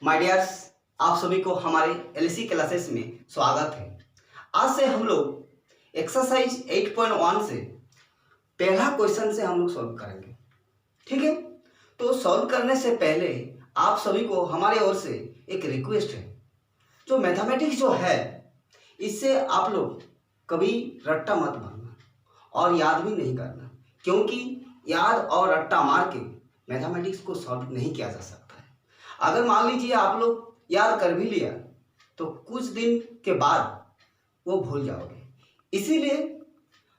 My dears, आप सभी को हमारे एलसी क्लासेस में स्वागत है। आज से हम लोग एक्सरसाइज 8.1 से पहला क्वेश्चन से हम लोग सॉल्व करेंगे। ठीक है, तो सॉल्व करने से पहले आप सभी को हमारे ओर से एक रिक्वेस्ट है। जो मैथमेटिक्स जो है इससे आप लोग कभी रट्टा मत मारना और याद भी नहीं करना, क्योंकि याद और रट्टा मार के मैथमेटिक्स को सॉल्व नहीं किया जा सकता है। अगर मान लीजिए आप लोग याद कर भी लिया तो कुछ दिन के बाद वो भूल जाओगे। इसीलिए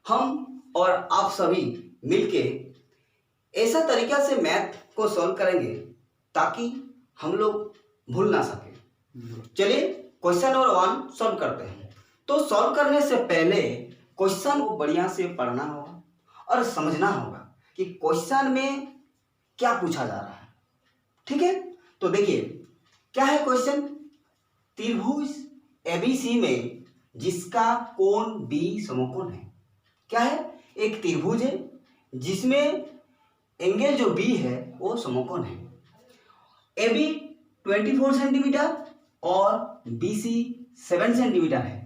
हम और आप सभी मिलके ऐसा तरीका से मैथ को सॉल्व करेंगे ताकि हम लोग भूल ना सके। चलिए क्वेश्चन नंबर 1 सॉल्व करते हैं। तो सॉल्व करने से पहले क्वेश्चन को बढ़िया से पढ़ना होगा और समझना होगा कि क्वेश्चन में क्या पूछा जा रहा है। ठीक है, तो देखिए क्या है क्वेश्चन। त्रिभुज एबीसी में जिसका कोण बी समकोण है। क्या है, एक त्रिभुज है जिसमें एंगल जो बी है वो समकोण है। एबी 24 सेंटीमीटर और बीसी 7 सेंटीमीटर है।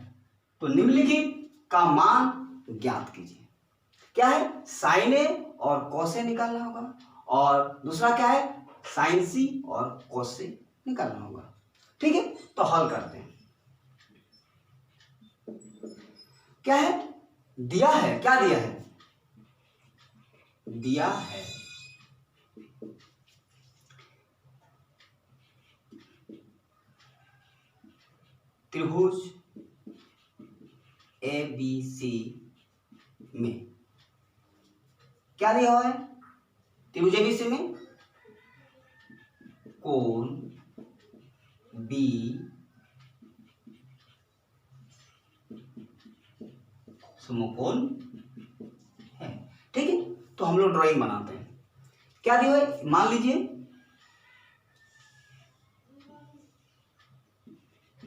तो निम्नलिखित का मान ज्ञात कीजिए। क्या है, साइन ए और कॉस ए निकालना होगा, और दूसरा क्या है, साइन सी और कॉस से निकालना होगा। ठीक है, तो हल करते हैं। क्या है, दिया है, क्या दिया है, दिया है त्रिभुज ए बी सी में क्या दिया हुआ है, त्रिभुज एबीसी में कोण बी समकोण है। ठीक है, तो हम लोग ड्राइंग बनाते हैं। क्या दिया है, मान लीजिए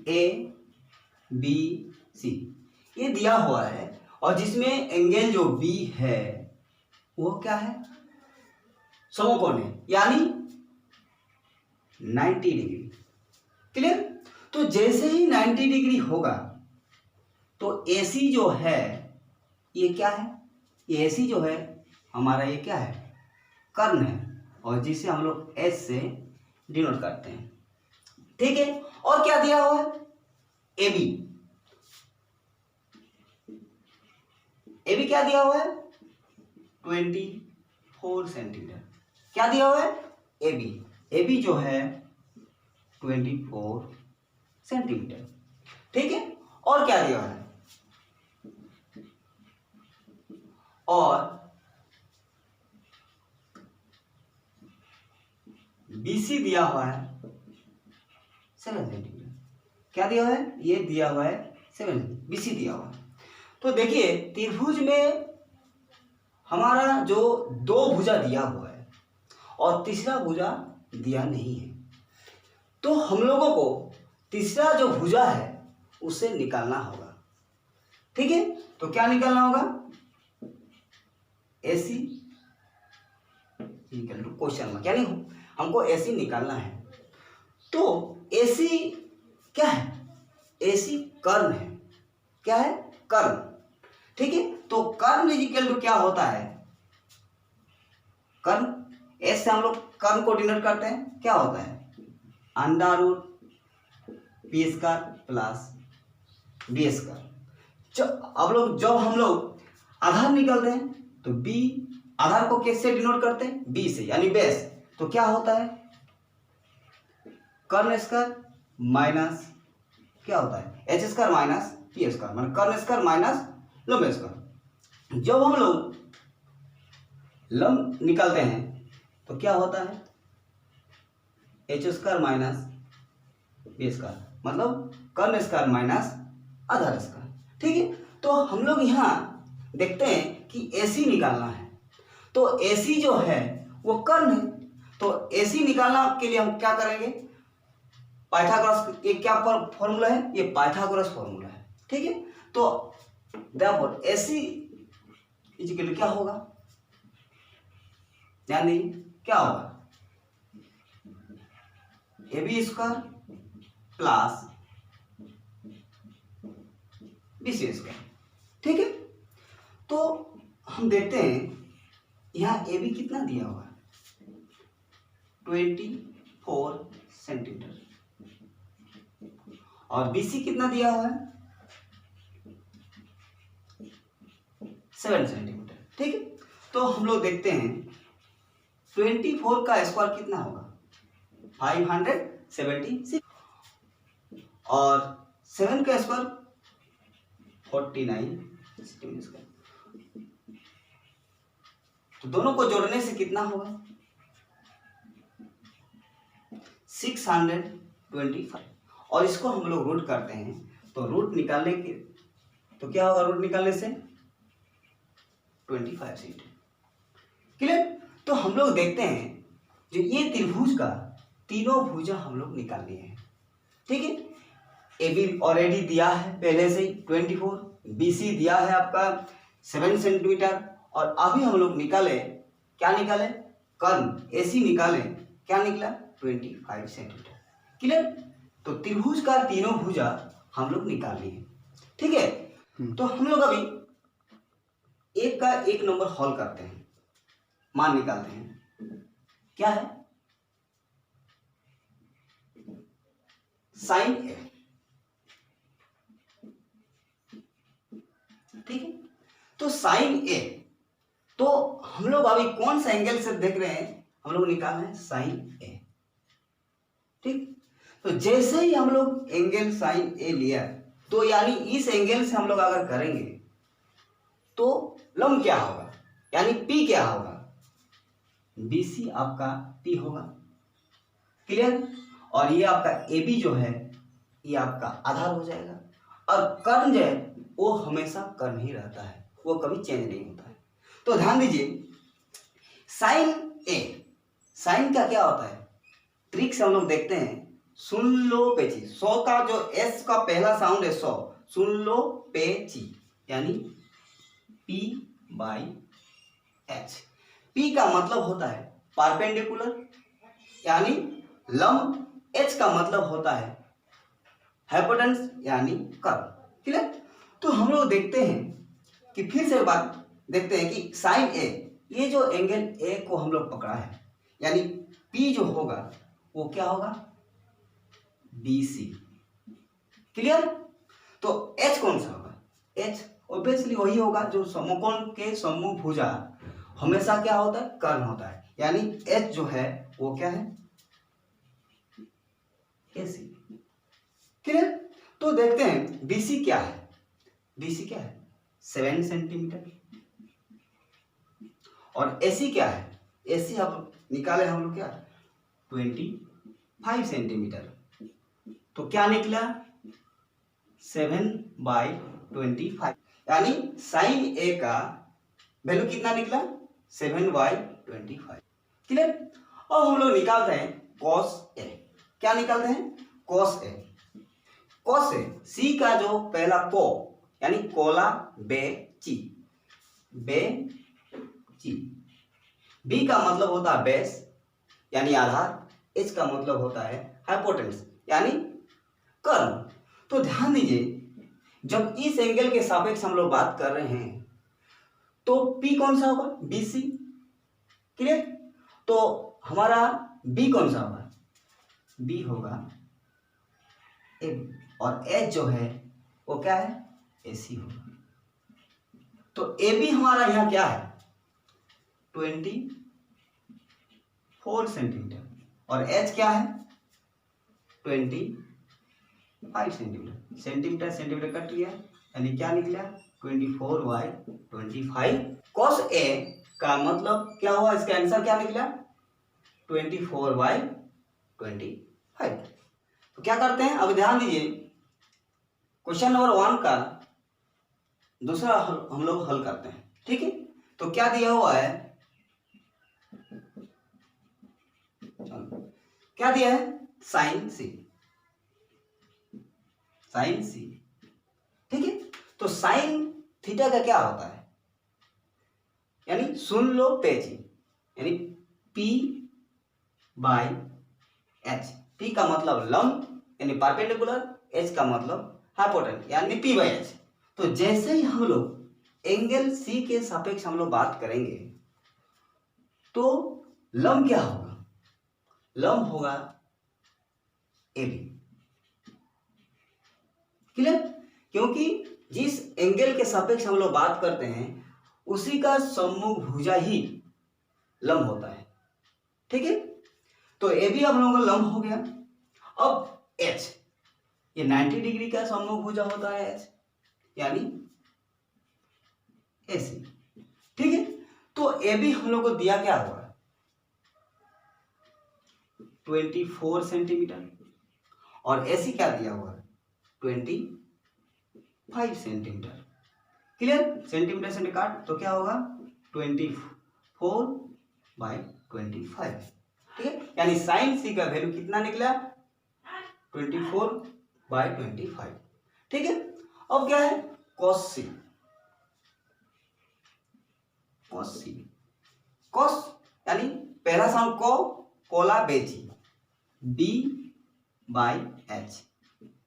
ए बी सी ये दिया हुआ है, और जिसमें एंगल जो बी है वो क्या है, समकोण है, यानी 90 डिग्री। क्लियर। तो जैसे ही 90 डिग्री होगा तो AC जो है ये क्या है, ये AC जो है हमारा ये क्या है, कर्ण है, और जिसे हम लोग S से डिनोट करते हैं। ठीक है, और क्या दिया हुआ है, AB। AB क्या दिया हुआ है, 24 सेंटीमीटर। क्या दिया हुआ है, AB जो है 24 सेंटीमीटर। ठीक है, और क्या दिया हुआ है, और BC दिया हुआ है 7 सेंटीमीटर। क्या दिया हुआ है, ये दिया हुआ है 7, BC दिया हुआ है। तो देखिए त्रिभुज में हमारा जो दो भुजा दिया हुआ है और तीसरा भुजा दिया नहीं है, तो हम लोगों को तीसरा जो भुजा है उसे निकालना होगा। ठीक है, तो क्या निकालना होगा, AC इक्वल टू क्वेश्चन में क्या नहीं, हमको AC निकालना है। तो AC क्या है, AC कर्ण है। क्या है, कर्ण। ठीक है, तो कर्ण इक्वल टू क्या होता है, कर्ण, S से हम लोग कर्ण को डिनोट करते हैं, क्या होता है, under root P square plus B square. जब हम लोग आधार निकालते हैं तो B आधार को किससे डिनोट करते हैं, B से, यानी बेस। तो क्या होता है, कर्ण स्क्वायर माइनस क्या होता है, H square minus P square, मतलब कर्ण स्क्वायर माइनस लंब स्क्वायर। जब हम लोग लंब निकालते हैं तो क्या होता है, H square minus B square, मतलब कर्ण स्क्वायर माइनस आधार स्क्वायर। ठीक है, तो हम लोग यहाँ देखते हैं कि AC निकालना है, तो AC जो है वो कर्ण है। तो AC निकालना के लिए हम क्या करेंगे, पाइथागोरस, ये क्या फॉर्मूला है, ये पाइथागोरस फॉर्मूला है। ठीक है, तो देयरफॉर AC इक्वल टू क्या होगा, ध्यान दीजिए क्या होगा, A B square plus B C square. ठीक है, तो हम देखते हैं यहाँ ए बी कितना दिया हुआ है 24 सेंटीमीटर और बी सी कितना दिया हुआ है 7 सेंटीमीटर। ठीक है, तो हम लोग देखते हैं 24 का स्क्वायर कितना होगा 576 और 7 का स्क्वायर 49 सेंटीमीटर। तो दोनों को जोड़ने से कितना होगा 625 और इसको हम लोग रूट करते हैं तो रूट निकालने के तो क्या होगा रूट निकालने से 25 सेंटीमीटर। क्लियर। तो हम लोग देखते हैं जो ये त्रिभुज का तीनों भुजा हम लोग निकाल लिए हैं। ठीक है, ए बी ऑलरेडी दिया है पहले से ही 24, बी सी दिया है आपका 7 सेंटीमीटर और अभी हम लोग निकाले क्या निकाले कर्ण ए सी निकाले क्या निकला 25 सेंटीमीटर। क्लियर। तो त्रिभुज का तीनों भुजा हम लोग निकाल लिए। ठीक है, तो हम लोग अभी एक का एक नंबर हॉल करते हैं, मान निकालते हैं। क्या है साइन ए। ठीक है, तो साइन ए तो हम लोग अभी कौन सा एंगल से देख रहे हैं हम लोग निकाल रहे हैं साइन ए। ठीक, तो जैसे ही हम लोग एंगल साइन ए लिया तो यानी इस एंगल से हम लोग अगर करेंगे तो लंब क्या होगा यानी पी क्या होगा बी सी आपका पी होगा। क्लियर। और ये आपका ए बी जो है ये आपका आधार हो जाएगा और कर्ण जो है वो हमेशा कर्ण ही रहता है, वो कभी चेंज नहीं होता है। तो ध्यान दीजिए साइन ए, साइन का क्या होता है ट्रिक से हम लोग देखते हैं सुन लो पेची 100 का जो एस का पहला साउंड है 100 सुन लो पेची यानी पी बाई एच। पी का मतलब होता है परपेंडिकुलर यानी लंब, एच का मतलब होता है हाइपोटेन्यूस यानी कर्व। क्लियर। तो हम लोग देखते हैं कि फिर से बात देखते हैं कि साइन ए ये जो एंगल ए को हम लोग पकड़ा है यानी पी जो होगा वो क्या होगा बी सी। क्लियर। तो एच कौन सा होगा एच ऑब्वियसली वही होगा जो समकोण के सम्मुख भुजा हमेशा क्या होता है कर्ण होता है यानी एच जो है वो क्या है एसी। क्लियर। तो देखते हैं बीसी क्या है, बीसी क्या है 7 सेंटीमीटर और एसी क्या है एसी अब निकाले हम लोग क्या 25 सेंटीमीटर। तो क्या निकला 7/25 यानी साइन ए का वैल्यू कितना निकला 7/25। क्लियर। और हम लोग निकालते हैं कॉस ए। क्या निकालते हैं कॉस ए। कॉस ए सी का जो पहला को यानी कोला बे ची, बे ची। बी का मतलब होता है बेस यानी आधार, एच का मतलब होता है हाइपोटेन्यूस यानी कर्ण। तो ध्यान दीजिए जब इस एंगल के सापेक्ष हम लोग बात कर रहे हैं तो P कौन सा होगा BC। क्लियर। तो हमारा B कौन सा होगा B होगा A और H जो है वो क्या है AC होगा। तो AB हमारा यहाँ क्या है 24 सेंटीमीटर और H क्या है 25 सेंटीमीटर। सेंटीमीटर सेंटीमीटर कट गया यानी क्या निकला 24/25। cos A का मतलब क्या हुआ इसका आंसर क्या निकला 24/25। तो क्या करते हैं अब ध्यान दीजिए क्वेश्चन नंबर 1 का दूसरा हम लोग हल करते हैं। ठीक है, तो क्या दिया हुआ है क्या दिया है साइन सी, साइन सी। ठीक है, तो साइन थीटा का क्या होता है यानी सुन लो पेची यानी P/H P का मतलब लंब यानी परपेंडिकुलर, H का मतलब हाइपोटेन्यूज यानी P बाई H। तो जैसे ही हम लोग एंगल C के सापेक्ष हम लोग बात करेंगे तो लंब क्या होगा? लंब होगा AB। क्लियर? क्योंकि जिस एंगल के सापेक्ष हम लोग बात करते हैं उसी का सम्मुख भुजा ही लंब होता है। ठीक है, तो ए भी हम लोगों का लंब हो गया। अब H, ये 90 डिग्री का सम्मुख भुजा होता है H, यानी AC। ठीक है, तो ए भी हम लोग को दिया क्या हुआ? 24 सेंटीमीटर, और AC क्या दिया हुआ? 25 सेंटीमीटर। क्लियर? सेंटीमीटर से काट तो क्या होगा? 24/25। ठीक है, यानी साइन सी का वैल्यू कितना निकला? 24/25। ठीक है, अब क्या है? कॉस सी। कॉस सी, कॉस यानी पहला साउंड को, कोला बेची, B/H।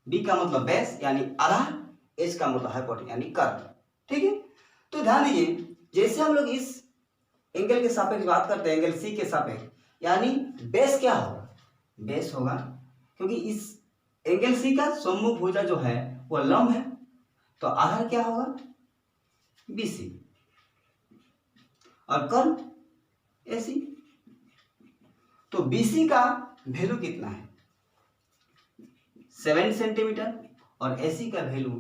B का मतलब बेस यानी आधार, H का मतलब हाइपोटेन्यूज यानी कर्व। ठीक है, तो ध्यान दीजिए जैसे हम लोग इस एंगल के सापेक्ष बात करते हैं, एंगल C के सापेक्ष, यानी बेस क्या होगा? बेस होगा, क्योंकि इस एंगल C का सम्मुख भुजा जो है वो लंब है, तो आधार क्या होगा? BC, और कर्व AC। तो BC का वैल्यू कितना है? 7 सेंटीमीटर, और AC का वैल्यू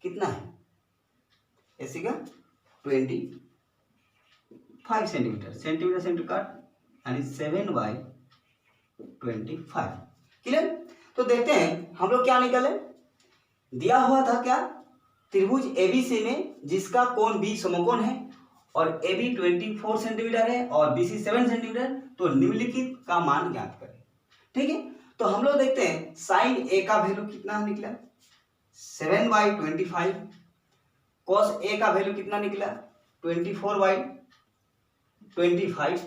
कितना है? AC का 25 सेंटीमीटर। सेंटीमीटर सेंटीमीटर काट यानी 7/25। क्लियर? तो देखते हैं हम लोग क्या निकले। दिया हुआ था क्या? त्रिभुज ABC में जिसका कोण B समकोण है और AB 24 सेंटीमीटर है और BC 7 सेंटीमीटर, तो निम्नलिखित का मान ज्ञात करें। ठीक है, तो हम लोग देखते हैं साइन A का वैल्यू कितना निकला? 7/25। कॉस A का वैल्यू कितना निकला? 24/25।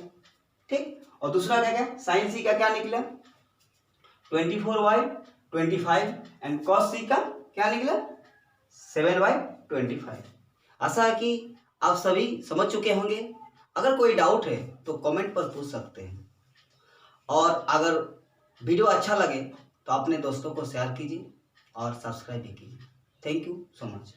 ठीक, और दूसरा क्या क्या? साइन C का क्या निकला? 24/25, एंड कॉस C का क्या निकला? 7/25। आशा है कि आप सभी समझ चुके होंगे। अगर कोई डाउट है तो कमेंट पर पूछ सकते हैं, और अगर वीडियो अच्छा लगे तो अपने दोस्तों को शेयर कीजिए और सब्सक्राइब भी कीजिए। Thank you so much.